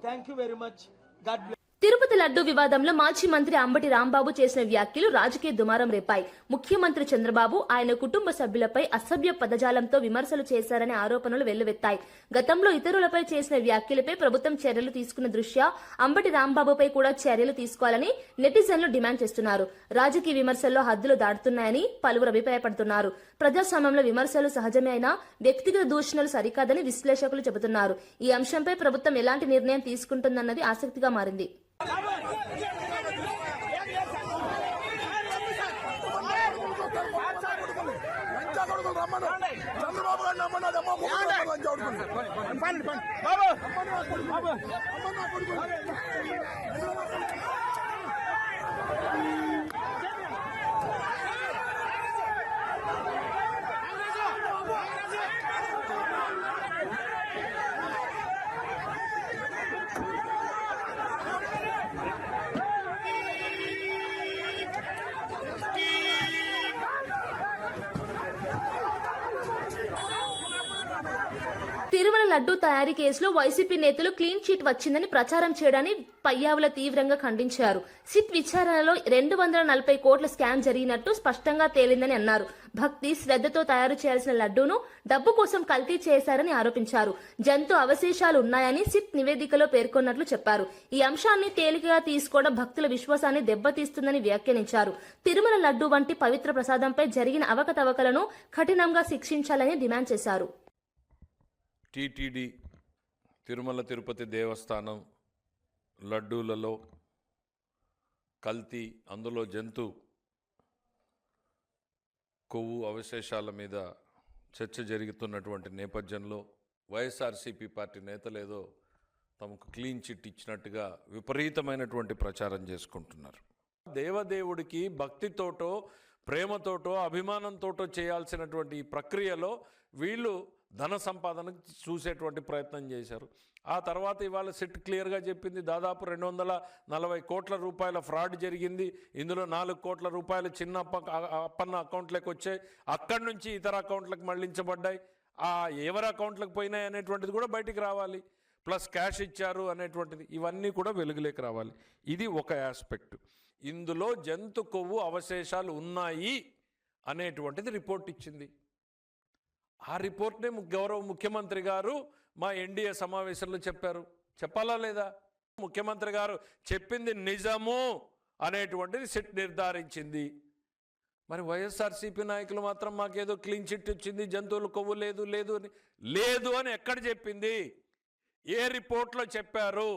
Thank you very much. God bless. Tirupati laddu వివాదంలో మాజీ మంత్రి అంబటి రాంబాబు చేసిన వ్యాఖ్యలు రాజకీయ దుమారం రేపాయి. ముఖ్యమంత్రి చంద్రబాబు ఆయన కుటుంబ సభ్యులపై అసభ్య పదజాలంతో విమర్శలు చేశారనే ఆరోపణలు వెల్లువెత్తాయి. గతంలో ఇతరులపై చేసిన వ్యాఖ్యలపై ప్రభుత్వం చర్యలు తీసుకున్న దృష్ట్యా అంబటి రాంబాబుపై కూడా చర్యలు తీసుకోవాలని నెటిజన్లు డిమాండ్ చేస్తున్నారు. రాజకీయ విమర్శల్లో హద్దులు దాటుతున్నాయని పలువురు అభిప్రాయపడుతున్నారు. ప్రజాస్వామ్యంలో విమర్శలు సహజమే అయినా వ్యక్తిగత దూషణలు సరికాదని విశ్లేషకులు చెబుతున్నారు. ఈ అంశంపై ప్రభుత్వం ఎలాంటి నిర్ణయం తీసుకుంటుందన్నది ఆసక్తిగా మారింది. తిరుమల లడ్డూ తయారీ కేసులో వైసీపీ నేతలు క్లీన్ చిట్ వచ్చిందని ప్రచారం చేయడాన్ని పయ్యావుల తీవ్రంగా ఖండించారు. సిట్ విచారణలో 240 కోట్ల స్కామ్ జరిగినట్టు స్పష్టంగా తేలిందని అన్నారు. భక్తి శ్రద్ధతో తయారు చేయాల్సిన లడ్డూను డబ్బు కోసం కల్తీ చేశారని ఆరోపించారు. జంతు అవశేషాలు ఉన్నాయని సిట్ నివేదికలో పేర్కొన్నట్లు చెప్పారు. ఈ అంశాన్ని తేలికగా తీసుకోవడం భక్తుల విశ్వాసాన్ని దెబ్బతీస్తుందని వ్యాఖ్యానించారు. తిరుమల లడ్డూ వంటి పవిత్ర ప్రసాదంపై జరిగిన అవకతవకలను కఠినంగా శిక్షించాలని డిమాండ్ చేశారు. టీటీడీ తిరుమల తిరుపతి దేవస్థానం లడ్డూలలో కల్తీ, అందులో జంతు కొవ్వు అవశేషాల మీద చర్చ జరుగుతున్నటువంటి నేపథ్యంలో వైఎస్ఆర్సీపీ పార్టీ నేతలేదో తమకు క్లీన్ చిట్ ఇచ్చినట్టుగా విపరీతమైనటువంటి ప్రచారం చేసుకుంటున్నారు. దేవదేవుడికి భక్తితోటో ప్రేమతోటో అభిమానంతోటో చేయాల్సినటువంటి ఈ ప్రక్రియలో వీళ్ళు ధన సంపాదనకు చూసేటువంటి ప్రయత్నం చేశారు. ఆ తర్వాత ఇవాళ సిట్ క్లియర్గా చెప్పింది దాదాపు 240 కోట్ల రూపాయల ఫ్రాడ్ జరిగింది. ఇందులో 4 కోట్ల రూపాయలు చిన్న అప్పన్న అకౌంట్లకు వచ్చాయి, అక్కడి నుంచి ఇతర అకౌంట్లకు మళ్లించబడ్డాయి. ఆ ఎవరి అకౌంట్లకు పోయినాయి అనేటువంటిది కూడా బయటికి రావాలి. ప్లస్ క్యాష్ ఇచ్చారు అనేటువంటిది ఇవన్నీ కూడా వెలుగులోకి రావాలి. ఇది ఒక ఆస్పెక్ట్. ఇందులో జంతు కొవ్వు అవశేషాలు ఉన్నాయి అనేటువంటిది రిపోర్ట్ ఇచ్చింది. ఆ రిపోర్ట్నే గౌరవ ముఖ్యమంత్రి గారు మా ఎన్డీఏ సమావేశంలో చెప్పారు. చెప్పాలా లేదా? ముఖ్యమంత్రి గారు చెప్పింది నిజము అనేటువంటిది సిట్ నిర్ధారించింది. మరి వైఎస్ఆర్సీపీ నాయకులు మాత్రం మాకేదో క్లీన్ చిట్ వచ్చింది, జంతువుల కొవ్వు లేదు అని ఎక్కడ చెప్పింది? ఏ రిపోర్ట్లో చెప్పారు?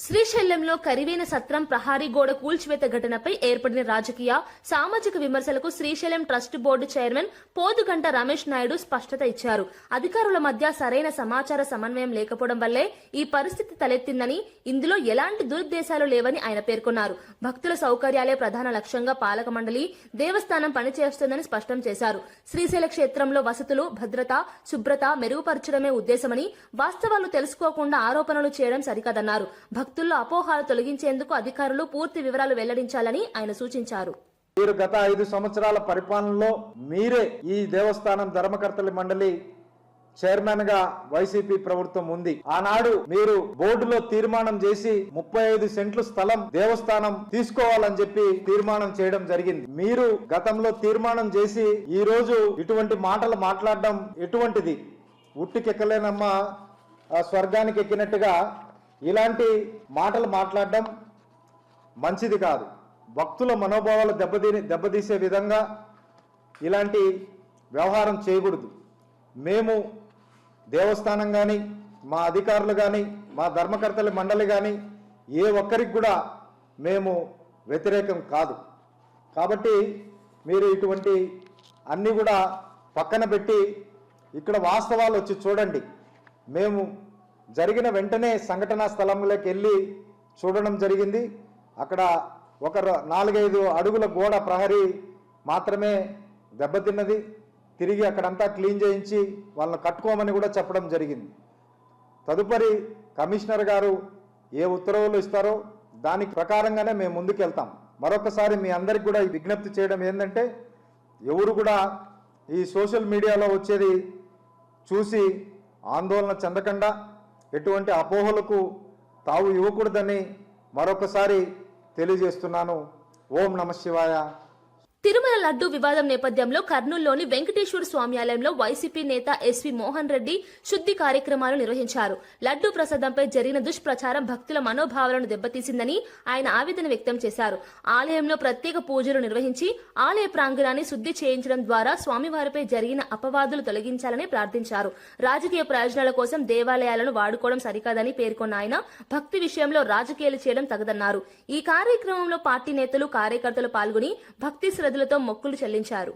శ్రీశైలంలో కరివేన సత్రం ప్రహారీ గోడ కూల్చివేత ఘటనపై ఏర్పడిన రాజకీయ సామాజిక విమర్శలకు Srisailam trust board chairman Pothuganta Ramesh Naidu స్పష్టత ఇచ్చారు. అధికారుల మధ్య సరైన సమాచార సమన్వయం లేకపోవడం వల్లే ఈ పరిస్థితి తలెత్తిందని, ఇందులో ఎలాంటి దురుద్దేశాలు లేవని ఆయన పేర్కొన్నారు. భక్తుల సౌకర్యాలే ప్రధాన లక్ష్యంగా పాలక మండలి, దేవస్థానం పనిచేస్తుందని స్పష్టం చేశారు. శ్రీశైల క్షేత్రంలో వసతులు, భద్రత, శుభ్రత మెరుగుపరచడమే ఉద్దేశమని, వాస్తవాలు తెలుసుకోకుండా ఆరోపణలు చేయడం సరికాదన్నారు. భక్తుల్లో అపోహాలు తొలగించేందుకు అధికారులు పూర్తి వివరాలు వెల్లడించాలని ఆయన సూచించారు. మీరు గత 5 సంవత్సరాల పరిపాలనలో మీరే ఈ దేవస్థానం ధర్మకర్తల మండలి చైర్మన్ గా వైసీపీ ప్రభుత్వం ఉంది. ఆనాడు మీరు బోర్డులో తీర్మానం చేసి 35 సెంట్లు స్థలం దేవస్థానం తీసుకోవాలని చెప్పి తీర్మానం చేయడం జరిగింది. మీరు గతంలో తీర్మానం చేసి ఈ రోజు ఇటువంటి మాటలు మాట్లాడడం ఎటువంటిది? ఉట్టికెక్కలేనమ్మా స్వర్గానికి ఎక్కినట్టుగా ఇలాంటి మాటలు మాట్లాడడం మంచిది కాదు. భక్తుల మనోభావాలు దెబ్బతీసే విధంగా ఇలాంటి వ్యవహారం చేయకూడదు. మేము దేవస్థానం కానీ, మా అధికారులు కానీ, మా ధర్మకర్తల మండలి కానీ ఏ ఒక్కరికి కూడా మేము వ్యతిరేకం కాదు. కాబట్టి మీరు ఇటువంటి అన్నీ కూడా పక్కన పెట్టి ఇక్కడ వాస్తవాలు వచ్చి చూడండి. మేము జరిగిన వెంటనే సంఘటనా స్థలంలోకి వెళ్ళి చూడడం జరిగింది. అక్కడ ఒక 4-5 అడుగుల గోడ ప్రహరీ మాత్రమే దెబ్బతిన్నది. తిరిగి అక్కడంతా క్లీన్ చేయించి వాళ్ళని కట్టుకోమని కూడా చెప్పడం జరిగింది. తదుపరి కమిషనర్ గారు ఏ ఉత్తర్వులు ఇస్తారో దాని ప్రకారంగానే మేము ముందుకెళ్తాం. మరొకసారి మీ అందరికి కూడా విజ్ఞప్తి చేయడం ఏంటంటే, ఎవరు కూడా ఈ సోషల్ మీడియాలో వచ్చేది చూసి ఆందోళన చెందకుండా, ఎటువంటి అపోహలకు తావు ఇవ్వకూడదని మరొకసారి తెలియజేస్తున్నాను. ఓం నమః శివాయ. తిరుమల లడ్డు వివాదం నేపథ్యంలో కర్నూలులోని వెంకటేశ్వర స్వామి ఆలయంలో వైసీపీ నేత ఎస్వి మోహన్ రెడ్డి శుద్ధి కార్యక్రమాలు నిర్వహించారు. లడ్డు ప్రసాదంపై జరిగిన దుష్ప్రచారం భక్తుల మనోభావాలను దెబ్బతీసిందని ఆయన ఆవేదన వ్యక్తం చేశారు. ఆలయంలో ప్రత్యేక పూజలు నిర్వహించి ఆలయ ప్రాంగణాన్ని శుద్ధి చేయించడం ద్వారా స్వామివారిపై జరిగిన అపవాదులు తొలగించాలని ప్రార్థించారు. రాజకీయ ప్రయోజనాల కోసం దేవాలయాలను వాడుకోవడం సరికాదని పేర్కొన్న ఆయన భక్తి విషయంలో రాజకీయాలు చేయడం తగదన్నారు. ఈ కార్యక్రమంలో పార్టీ నేతలు కార్యకర్తలు పాల్గొని భక్తి శ్రద్ధలతో మొక్కులు చెల్లించారు.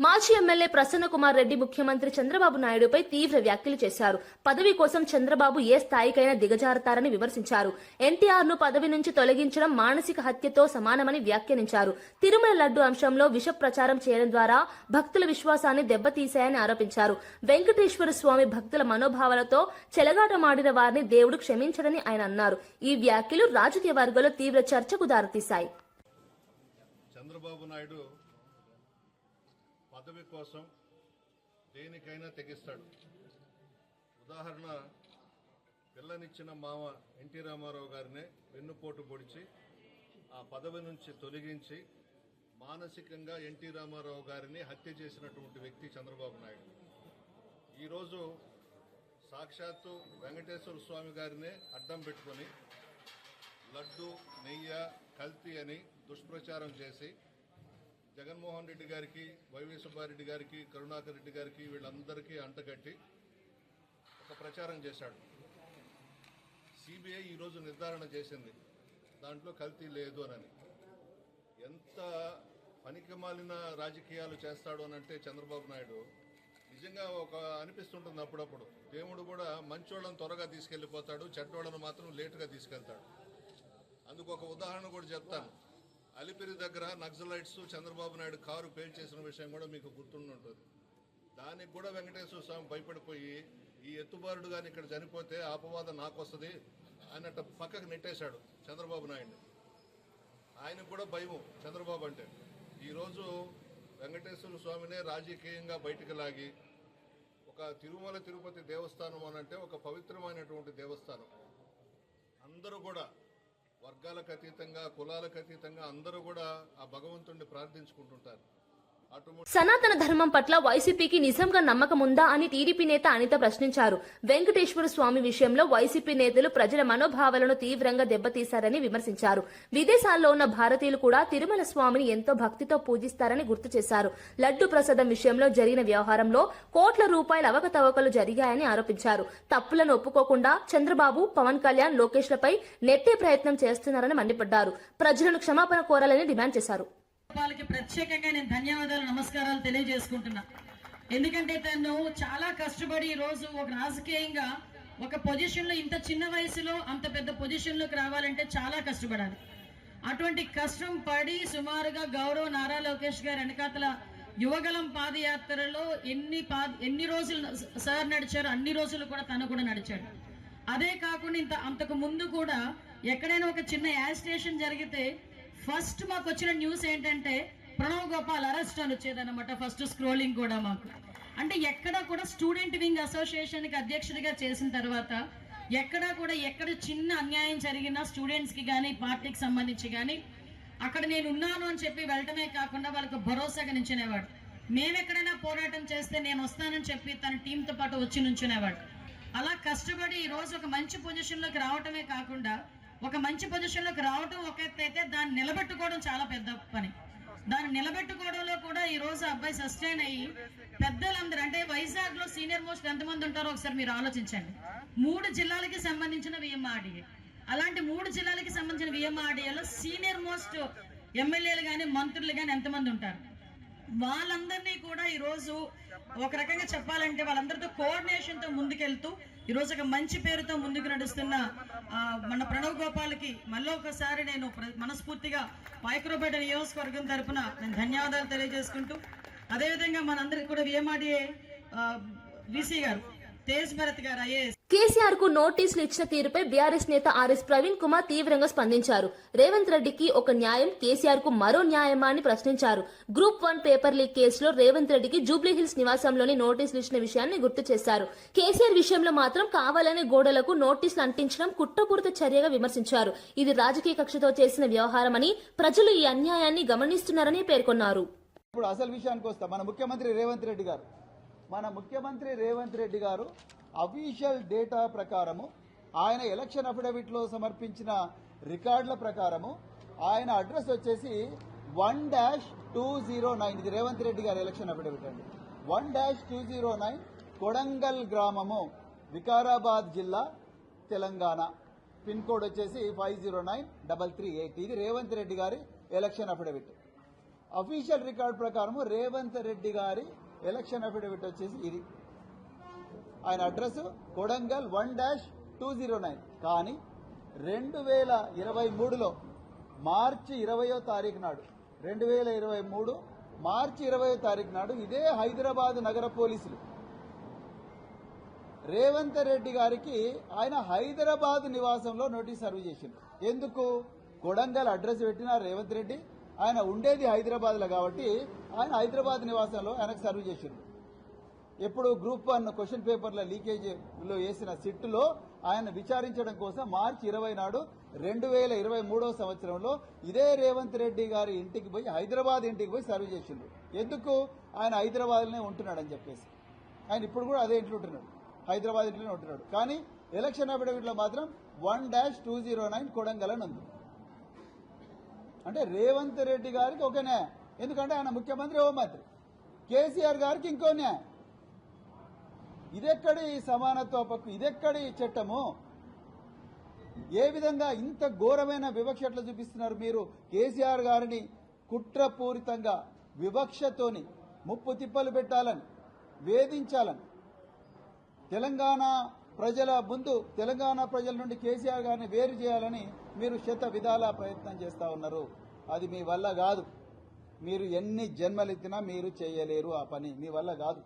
మాజీ ఎమ్మెల్యే ప్రసన్న కుమార్ రెడ్డి ముఖ్యమంత్రి చంద్రబాబు నాయుడుపై తీవ్ర వ్యాఖ్యలు చేశారు. పదవి కోసం చంద్రబాబు ఏ స్థాయికైనా దిగజారుతారని విమర్శించారు. ఎన్టీఆర్ ను పదవి నుంచి తొలగించడం మానసిక హత్యతో సమానమని వ్యాఖ్యానించారు. తిరుమల లడ్డు అంశంలో విష ప్రచారం చేయడం ద్వారా భక్తుల విశ్వాసాన్ని దెబ్బతీశాయని ఆరోపించారు. వెంకటేశ్వర స్వామి భక్తుల మనోభావాలతో చెలగాటమాడిన వారిని దేవుడు క్షమించడని ఆయన అన్నారు. ఈ వ్యాఖ్యలు రాజకీయ వర్గాల్లో తీవ్ర చర్చకు దారితీశాయి. చంద్రబాబు నాయుడు పదవి కోసం దేనికైనా తెగిస్తాడు. ఉదాహరణ, పిల్లనిచ్చిన మామ ఎన్టీ రామారావు గారినే వెన్నుపోటు పొడిచి ఆ పదవి నుంచి తొలగించి మానసికంగా ఎన్టీ రామారావు గారిని హత్య చేసినటువంటి వ్యక్తి చంద్రబాబు నాయుడు. ఈరోజు సాక్షాత్తు వెంకటేశ్వర స్వామి గారినే అడ్డం పెట్టుకొని లడ్డు, నెయ్యి, కల్తీ అని దుష్ప్రచారం చేసి జగన్మోహన్ రెడ్డి గారికి, వైవి సుబ్బారెడ్డి గారికి, కరుణాకర్ రెడ్డి గారికి వీళ్ళందరికీ అంటగట్టి ఒక ప్రచారం చేశాడు. సిబిఐ ఈరోజు నిర్ధారణ చేసింది దాంట్లో కల్తీ లేదు అని. ఎంత పనికిమాలిన రాజకీయాలు చేస్తాడు అని అంటే చంద్రబాబు నాయుడు నిజంగా ఒక అనిపిస్తుంటుంది అప్పుడప్పుడు. దేవుడు కూడా మంచోళ్ళని త్వరగా తీసుకెళ్ళిపోతాడు, చెడ్డోళ్ళను మాత్రం లేటుగా తీసుకెళ్తాడు. అందుకు ఒక ఉదాహరణ కూడా చెప్తాను. అలిపిరి దగ్గర నక్సలైట్స్ చంద్రబాబు నాయుడు కారు పేల్చేసిన విషయం కూడా మీకు గుర్తుంటుంది. దానికి కూడా వెంకటేశ్వర స్వామి భయపడిపోయి ఈ ఎత్తుబారుడు కానీ ఇక్కడ చనిపోతే అపవాదం నాకు వస్తుంది అన్నట్టు పక్కకు నెట్టేశాడు చంద్రబాబు నాయుడిని. ఆయనకు కూడా భయము చంద్రబాబు అంటే. ఈరోజు వెంకటేశ్వర స్వామినే రాజకీయంగా బయటకు లాగి ఒక తిరుమల తిరుపతి దేవస్థానం అనంటే ఒక పవిత్రమైనటువంటి దేవస్థానం. అందరూ కూడా వర్గాలకు అతీతంగా, కులాలకు అతీతంగా అందరూ కూడా ఆ భగవంతుడిని ప్రార్థించుకుంటుంటారు. సనాతన ధర్మం పట్ల వైసీపీకి నిజంగా నమ్మకం ఉందా అని టీడీపీ నేత అనిత ప్రశ్నించారు. వెంకటేశ్వర స్వామి విషయంలో వైసీపీ నేతలు ప్రజల మనోభావాలను తీవ్రంగా దెబ్బతీశారని విమర్శించారు. విదేశాల్లో ఉన్న భారతీయులు కూడా తిరుమల స్వామిని ఎంతో భక్తితో పూజిస్తారని గుర్తు చేశారు. లడ్డు ప్రసాదం విషయంలో జరిగిన వ్యవహారంలో కోట్ల రూపాయల అవకతవకలు జరిగాయని ఆరోపించారు. తప్పులను ఒప్పుకోకుండా చంద్రబాబు, పవన్ కళ్యాణ్, లోకేష్లపై నెట్టే ప్రయత్నం చేస్తున్నారని మండిపడ్డారు. ప్రజలను క్షమాపణ కోరాలని డిమాండ్ చేశారు. వాళ్ళకి ప్రత్యేకంగా నేను ధన్యవాదాలు, నమస్కారాలు తెలియజేసుకుంటున్నా. ఎందుకంటే తను చాలా కష్టపడి ఈ రోజు ఒక రాజకీయంగా ఒక పొజిషన్ లో, ఇంత చిన్న వయసులో అంత పెద్ద పొజిషన్ లోకి రావాలంటే చాలా కష్టపడాలి. అటువంటి కష్టం పడి సుమారుగా గౌరవ్ నారా లోకేష్ గారు వెనకాతల యువగలం పాదయాత్రలో ఎన్ని రోజులు సార్ నడిచారు, అన్ని రోజులు కూడా తను కూడా నడిచాడు. అదే కాకుండా అంతకు ముందు కూడా ఎక్కడైనా ఒక చిన్న యాజిటేషన్ జరిగితే ఫస్ట్ మాకు వచ్చిన న్యూస్ ఏంటంటే ప్రణవ్ గోపాల్ అరెస్ట్ అని వచ్చేదన్నమాట. ఫస్ట్ స్క్రోలింగ్ కూడా మాకు అంటే ఎక్కడ కూడా స్టూడెంట్ వింగ్ అసోసియేషన్కి అధ్యక్షుడిగా చేసిన తర్వాత ఎక్కడ చిన్న అన్యాయం జరిగినా స్టూడెంట్స్కి కానీ పార్టీకి సంబంధించి కానీ అక్కడ నేను ఉన్నాను అని చెప్పి వెళ్ళటమే కాకుండా వాళ్ళకు భరోసాగా నించునేవాడు. మేము ఎక్కడైనా పోరాటం చేస్తే నేను వస్తానని చెప్పి తన టీంతో పాటు వచ్చి నుంచునేవాడు. అలా కష్టపడి ఈరోజు ఒక మంచి పొజిషన్లోకి రావటమే కాకుండా ఒక మంచి పొజిషన్లోకి రావటం ఒక ఎత్తు అయితే దాన్ని నిలబెట్టుకోవడం చాలా పెద్ద పని. దాన్ని నిలబెట్టుకోవడంలో కూడా ఈ రోజు అబ్బాయి సస్టైన్ అయ్యి పెద్దలందరూ అంటే వైజాగ్ లో సీనియర్ మోస్ట్ ఎంతమంది ఉంటారో ఒకసారి మీరు ఆలోచించండి. 3 జిల్లాలకి సంబంధించిన విఎంఆర్డీఏ, అలాంటి 3 జిల్లాలకి సంబంధించిన విఎంఆర్డీఏలో సీనియర్ మోస్ట్ ఎమ్మెల్యేలు కానీ మంత్రులు కానీ ఎంతమంది ఉంటారు? వాళ్ళందరినీ కూడా ఈరోజు ఒక రకంగా చెప్పాలంటే వాళ్ళందరితో కోఆర్డినేషన్తో ముందుకెళ్తూ ఈరోజు ఒక మంచి పేరుతో ముందుకు నడుస్తున్న మన ప్రణవ్ గోపాల్కి మళ్ళీ ఒకసారి నేను మనస్ఫూర్తిగా మైక్రోపేట నియోజకవర్గం తరఫున నేను ధన్యవాదాలు తెలియజేసుకుంటూ, అదేవిధంగా మనందరికీ కూడా విఎంఆర్డీఏ వీసీ గారు తేజ్ భరత్ గారు ఐఏఎస్ కేసీఆర్ కు నోటీసులు ఇచ్చిన తీరుపై బీఆర్ఎస్ నేత ఆర్ఎస్ ప్రవీణ్ కుమార్ తీవ్రంగా స్పందించారు. రేవంత్ రెడ్డికి ఒక న్యాయం, కేసీఆర్ కు మరో న్యాయమా అని ప్రశ్నించారు. గ్రూప్ 1 పేపర్ లీక్ కేసులో రేవంత్ రెడ్డికి జూబ్లీహిల్స్ నివాసంలోని నోటీసులు ఇచ్చిన విషయాన్ని గుర్తు చేశారు. కేసీఆర్ విషయంలో మాత్రం కావాలనే గోడలకు నోటీసులు అంటించడం కుట్రపూరిత చర్యగా విమర్శించారు. ఇది రాజకీయ కక్షతో చేసిన వ్యవహారమని, ప్రజలు ఈ అన్యాయాన్ని గమనిస్తున్నారని పేర్కొన్నారు. ఇప్పుడు అసలు విషయానికి వస్తాం. మన ముఖ్యమంత్రి రేవంత్ రెడ్డి గారు అఫీషియల్ డేటా ప్రకారము, ఆయన ఎలక్షన్ అఫిడవిట్లో సమర్పించిన రికార్డుల ప్రకారము ఆయన అడ్రస్ వచ్చేసి 1-209. ఇది రేవంత్ రెడ్డి గారి ఎలక్షన్ అఫిడవిట్ అండి. 1-209 కొడంగల్ గ్రామము, వికారాబాద్ జిల్లా, తెలంగాణ. పిన్ కోడ్ వచ్చేసి 509338. ఇది రేవంత్ రెడ్డి గారి ఎలక్షన్ అఫిడవిట్. అఫీషియల్ రికార్డ్ ప్రకారము రేవంత్ రెడ్డి గారి ఎలక్షన్ అఫిడవిట్ వచ్చేసి ఇది. ఆయన అడ్రస్ కొడంగల్ 1-209. కానీ 2023లో మార్చి 20వ తారీఖు నాడు 2023 మార్చి 20వ తారీఖు నాడు ఇదే హైదరాబాద్ నగర పోలీసులు రేవంత్ రెడ్డి గారికి ఆయన హైదరాబాద్ నివాసంలో నోటీస్ సర్వ్ చేసిండు. ఎందుకు? కొడంగల్ అడ్రస్ పెట్టిన రేవంత్ రెడ్డి, ఆయన ఉండేది హైదరాబాద్లో కాబట్టి ఆయన హైదరాబాద్ నివాసంలో ఆయనకు సర్వ్ చేసిండు. ఎప్పుడు గ్రూప్ 1 క్వశ్చన్ పేపర్ల లీకేజీలో వేసిన సిట్టులో ఆయన విచారించడం కోసం మార్చి 20 నాడు 2023వ సంవత్సరంలో ఇదే రేవంత్ రెడ్డి గారి ఇంటికి పోయి, హైదరాబాద్ ఇంటికి పోయి సర్వ్ చేసిండు. ఎందుకు? ఆయన హైదరాబాద్లోనే ఉంటున్నాడని చెప్పేసి. ఆయన ఇప్పుడు కూడా అదే ఇంట్లో ఉంటున్నాడు, హైదరాబాద్ ఇంట్లోనే ఉంటున్నాడు. కానీ ఎలక్షన్ అఫిడవిట్లో మాత్రం 1-209 కొడంగల్ అని ఉంది. అంటే రేవంత్ రెడ్డి గారికి ఒక న్యాయం, ఎందుకంటే ఆయన ముఖ్యమంత్రి, హోంమంత్రి. కేసీఆర్ గారికి ఇంకో న్యాయం. ఇదెక్కడి సమానత్వ హక్కు, ఇదెక్కడి చట్టము? ఏ విధంగా ఇంత ఘోరమైన వివక్ష ఎట్లా చూపిస్తున్నారు మీరు? కేసీఆర్ గారిని కుట్రపూరితంగా వివక్షతోని ముప్పు తిప్పలు పెట్టాలని, వేధించాలని, తెలంగాణ ప్రజల ముందు తెలంగాణ ప్రజల నుండి కేసీఆర్ గారిని వేరు చేయాలని మీరు శత విధాల ప్రయత్నం చేస్తూ ఉన్నారు. అది మీ వల్ల కాదు. మీరు ఎన్ని జన్మలెత్తినా మీరు చేయలేరు ఆ పని, మీ వల్ల కాదు.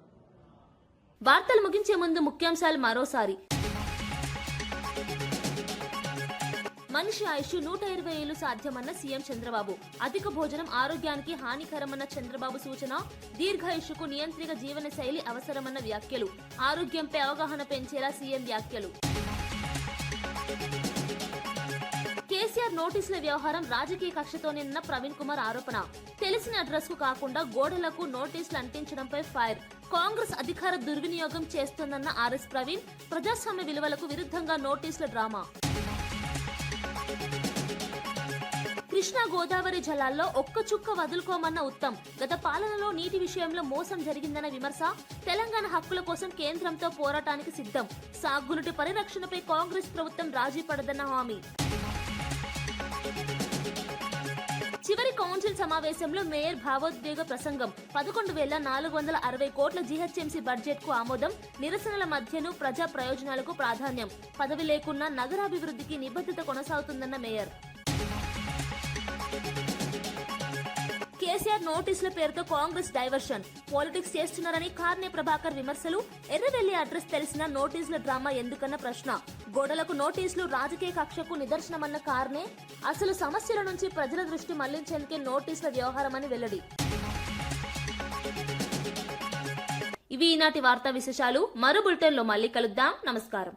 వార్తలు ముగించే ముందు ముఖ్యాంశాలు మరోసారి. మనిషి ఆయుష్ 120 ఏళ్లు సాధ్యమన్న సీఎం చంద్రబాబు. అధిక భోజనం ఆరోగ్యానికి హానికరమన్న చంద్రబాబు సూచన. దీర్ఘాయుష్కు నియంత్రిత జీవన శైలి అవసరమన్న వ్యాఖ్యలు. ఆరోగ్యంపై అవగాహన పెంచేలా సీఎం వ్యాఖ్యలు. కేసీఆర్ నోటీసుల వ్యవహారం రాజకీయ కక్షతోనేన్న ప్రవీణ్ కుమార్ ఆరోపణ. తెలిసిన అడ్రస్ కు కాకుండా గోడలకు నోటీసులు అంటించడంపై ఫైర్. కాంగ్రెస్ అధికార దుర్వినియోగం చేస్తోందన్న ఆర్ఎస్ ప్రవీణ్. ప్రజాస్వామ్య విలువలకు విరుద్ధంగా నోటీసుల డ్రామా. కృష్ణా గోదావరి జలాల్లో ఒక్క చుక్క వదులుకోమన్న ఉత్తమ్. గత పాలనలో నీటి విషయంలో మోసం జరిగిందన్న విమర్శ. తెలంగాణ హక్కుల కోసం కేంద్రంతో పోరాటానికి సిద్ధం. సాగునీటి పరిరక్షణపై కాంగ్రెస్ ప్రభుత్వం రాజీ పడదన్న హామీ. చివరి కౌన్సిల్ సమావేశంలో మేయర్ భావోద్వేగ ప్రసంగం. 11,460 కోట్ల జీహెచ్ఎంసీ బడ్జెట్ కు ఆమోదం. నిరసనల మధ్యను ప్రజా ప్రయోజనాలకు ప్రాధాన్యం. పదవి లేకున్నా నగరాభివృద్ధికి నిబద్ధత కొనసాగుతుందన్న మేయర్. కేసీఆర్ నోటీసుల పేరుతో కాంగ్రెస్ డైవర్షన్, పాలిటిక్స్ చేస్తున్నారని కార్నే ప్రభాకర్ విమర్శలు, ఎర్రవెల్లి అడ్రస్ తెలిసిన నోటీసుల డ్రామా ఎందుకన్న ప్రశ్న, గోడలకు నోటీసులు రాజకీయ కక్షకు నిదర్శనమన్న కార్నే, అసలు సమస్యల నుంచి ప్రజల దృష్టి మళ్లించేందుకే నోటీసుల వ్యవహారమని వెల్లడి. ఇవి ఈనాటి వార్తా విశేషాలు. మరో బులెటిన్లో మళ్ళీ కలుద్దాం. నమస్కారం.